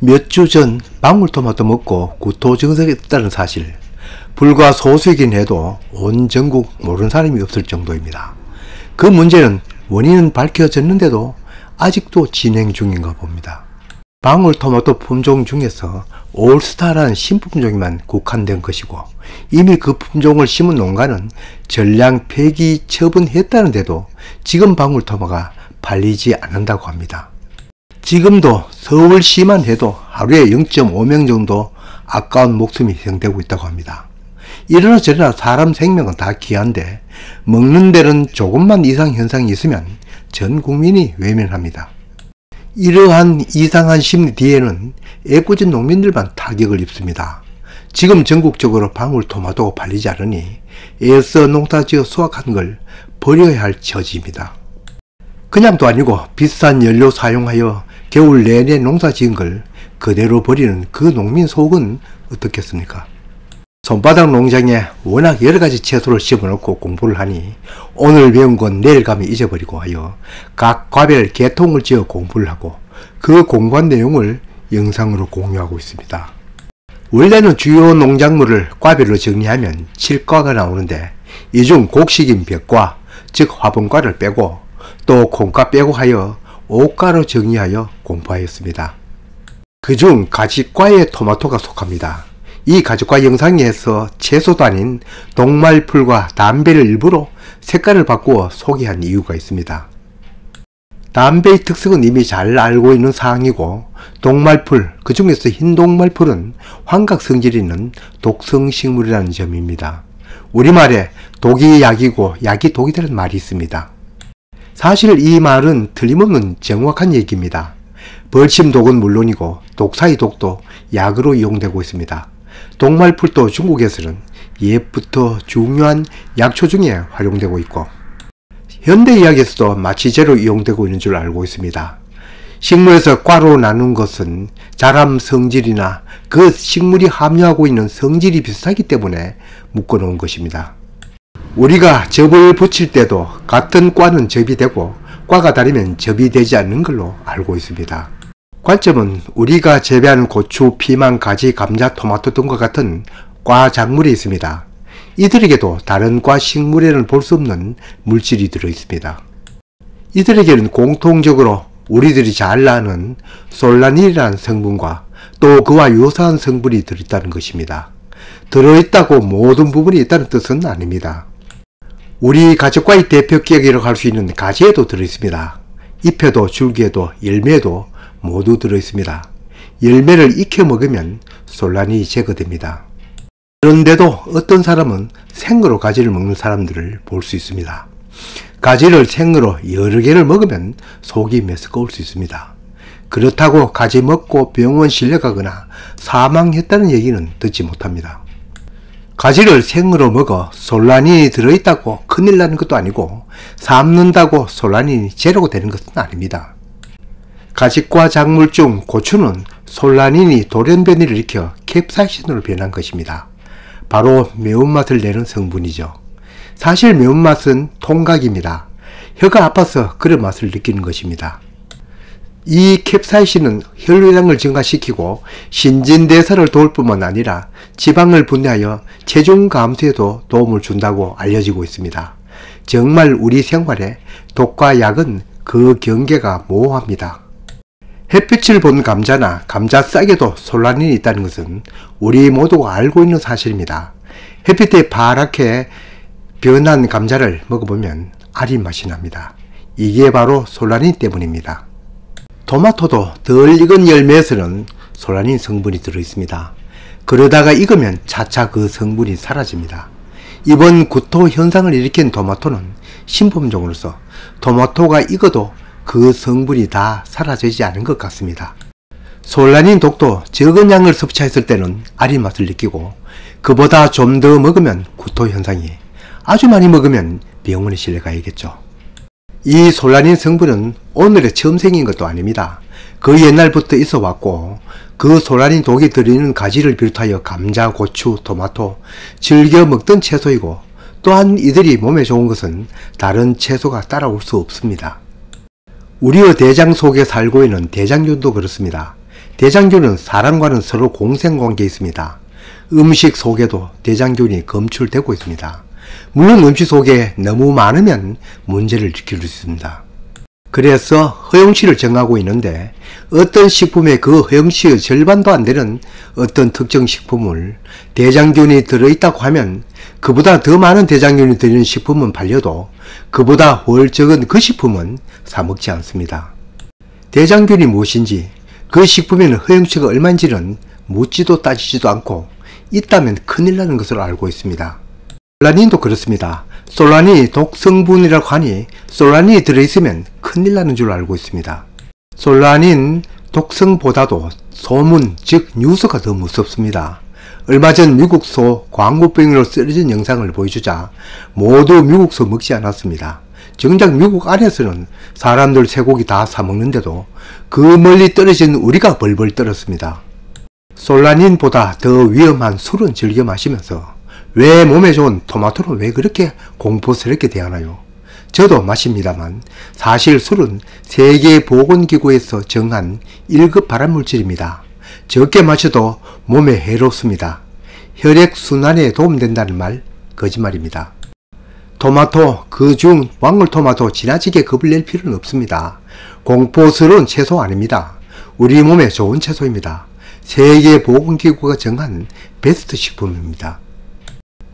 몇 주 전 방울토마토 먹고 구토 증상이 있다는 사실, 불과 소수이긴 해도 온 전국 모르는 사람이 없을 정도입니다. 그 문제는 원인은 밝혀졌는데도 아직도 진행 중인가 봅니다. 방울토마토 품종 중에서 올스타라는 신품종에만 국한된 것이고, 이미 그 품종을 심은 농가는 전량 폐기 처분했다는데도 지금 방울토마토가 팔리지 않는다고 합니다. 지금도 서울시만 해도 하루에 0.5명 정도 아까운 목숨이 희생되고 있다고 합니다. 이러나 저러나 사람 생명은 다 귀한데 먹는 데는 조금만 이상 현상이 있으면 전 국민이 외면합니다. 이러한 이상한 심리 뒤에는 애꿎은 농민들만 타격을 입습니다. 지금 전국적으로 방울토마토가 팔리지 않으니 애써 농사지어 수확한 걸 버려야 할 처지입니다. 그냥도 아니고 비싼 연료 사용하여 겨울 내내 농사 지은 걸 그대로 버리는 그 농민 속은 어떻겠습니까? 손바닥 농장에 워낙 여러가지 채소를 심어놓고 공부를 하니 오늘 배운 건 내일 가면 잊어버리고 하여 각 과별 계통을 지어 공부를 하고 그 공부한 내용을 영상으로 공유하고 있습니다. 원래는 주요 농작물을 과별로 정리하면 7과가 나오는데 이 중 곡식인 벽과, 즉 화분과를 빼고 또 콩과 빼고 하여 5과로 정리하여 공부하였습니다. 그중 가지과에 토마토가 속합니다. 이 가지과 영상에서 채소도 아닌 동말풀과 담배를 일부러 색깔을 바꾸어 소개한 이유가 있습니다. 담배의 특성은 이미 잘 알고 있는 사항이고, 동말풀, 그 중에서 흰 동말풀은 환각 성질이 있는 독성식물이라는 점입니다. 우리말에 독이 약이고 약이 독이라는 말이 있습니다. 사실 이 말은 틀림없는 정확한 얘기입니다. 벌침독은 물론이고 독사의 독도 약으로 이용되고 있습니다. 동말풀도 중국에서는 옛부터 중요한 약초 중에 활용되고 있고 현대의학에서도 마취제로 이용되고 있는 줄 알고 있습니다. 식물에서 과로 나눈 것은 자람 성질이나 그 식물이 함유하고 있는 성질이 비슷하기 때문에 묶어놓은 것입니다. 우리가 접을 붙일 때도 같은 과는 접이 되고 과가 다르면 접이 되지 않는 걸로 알고 있습니다. 관점은 우리가 재배하는 고추, 피망, 가지, 감자, 토마토 등과 같은 과 작물이 있습니다. 이들에게도 다른 과 식물에는 볼 수 없는 물질이 들어있습니다. 이들에게는 공통적으로 우리들이 잘 아는 솔라닌이라는 성분과 또 그와 유사한 성분이 들어있다는 것입니다. 들어있다고 모든 부분이 있다는 뜻은 아닙니다. 우리 가지과의 대표격이라고 할 수 있는 가지에도 들어있습니다. 잎에도 줄기에도 열매에도 모두 들어있습니다. 열매를 익혀 먹으면 솔라닌이 제거됩니다. 그런데도 어떤 사람은 생으로 가지를 먹는 사람들을 볼 수 있습니다. 가지를 생으로 여러 개를 먹으면 속이 메스꺼울 수 있습니다. 그렇다고 가지 먹고 병원 실려가거나 사망했다는 얘기는 듣지 못합니다. 가지를 생으로 먹어 솔라닌이 들어있다고 큰일 나는 것도 아니고 삶는다고 솔라닌이 제로가 되는 것은 아닙니다. 가지과 작물 중 고추는 솔라닌이 돌연변이를 일으켜 캡사이신으로 변한 것입니다. 바로 매운맛을 내는 성분이죠. 사실 매운맛은 통각입니다. 혀가 아파서 그런 맛을 느끼는 것입니다. 이 캡사이신은 혈류량을 증가시키고 신진대사를 도울 뿐만 아니라 지방을 분해하여 체중 감소에도 도움을 준다고 알려지고 있습니다. 정말 우리 생활에 독과 약은 그 경계가 모호합니다. 햇빛을 본 감자나 감자 싹에도 솔라닌이 있다는 것은 우리 모두가 알고 있는 사실입니다. 햇빛에 파랗게 변한 감자를 먹어보면 아린 맛이 납니다. 이게 바로 솔라닌 때문입니다. 토마토도 덜 익은 열매에서는 솔라닌 성분이 들어있습니다. 그러다가 익으면 차차 그 성분이 사라집니다. 이번 구토 현상을 일으킨 토마토는 신품종으로서 토마토가 익어도 그 성분이 다 사라지지 않은 것 같습니다. 솔라닌 독도 적은 양을 섭취했을 때는 아린 맛을 느끼고 그보다 좀 더 먹으면 구토 현상이, 아주 많이 먹으면 병원에 실려가야겠죠. 이 솔라닌 성분은 오늘에 처음 생긴 것도 아닙니다. 그 옛날부터 있어 왔고 그 솔라닌 독이 들어있는 가지를 비롯하여 감자, 고추, 토마토, 즐겨 먹던 채소이고 또한 이들이 몸에 좋은 것은 다른 채소가 따라올 수 없습니다. 우리의 대장 속에 살고 있는 대장균도 그렇습니다. 대장균은 사람과는 서로 공생관계에 있습니다. 음식 속에도 대장균이 검출되고 있습니다. 물론 음식 속에 너무 많으면 문제를 일으킬 수 있습니다. 그래서 허용치를 정하고 있는데 어떤 식품에 그 허용치의 절반도 안 되는 어떤 특정 식품을 대장균이 들어있다고 하면 그보다 더 많은 대장균이 들어있는 식품은 팔려도 그보다 훨 적은 그 식품은 사 먹지 않습니다. 대장균이 무엇인지 그 식품에는 허용치가 얼마인지는 묻지도 따지지도 않고 있다면 큰일 나는 것으로 알고 있습니다. 솔라닌도 그렇습니다. 솔라닌이 독성분이라고 하니 솔라닌이 들어있으면 큰일 나는 줄 알고 있습니다. 솔라닌 독성보다도 소문, 즉 뉴스가 더 무섭습니다. 얼마 전 미국소 광우병으로 쓰러진 영상을 보여주자 모두 미국소 먹지 않았습니다. 정작 미국 안에서는 사람들 쇠고기 다 사먹는데도 그 멀리 떨어진 우리가 벌벌 떨었습니다. 솔라닌보다 더 위험한 술은 즐겨 마시면서 왜 몸에 좋은 토마토는 왜 그렇게 공포스럽게 대하나요? 저도 마십니다만 사실 술은 세계보건기구에서 정한 1급 발암물질입니다. 적게 마셔도 몸에 해롭습니다. 혈액순환에 도움된다는 말 거짓말입니다. 토마토, 그중 방울토마토 지나치게 겁을 낼 필요는 없습니다. 공포스러운 채소 아닙니다. 우리 몸에 좋은 채소입니다. 세계보건기구가 정한 베스트 식품입니다.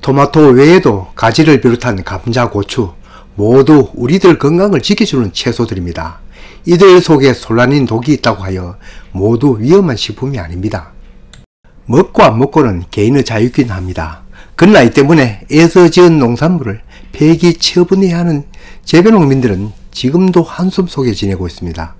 토마토 외에도 가지를 비롯한 감자, 고추 모두 우리들 건강을 지켜주는 채소들입니다. 이들 속에 솔라닌 독이 있다고 하여 모두 위험한 식품이 아닙니다. 먹고 안 먹고는 개인의 자유이긴 합니다. 그러나 이 때문에 애써 지은 농산물을 폐기 처분해야 하는 재배농민들은 지금도 한숨 속에 지내고 있습니다.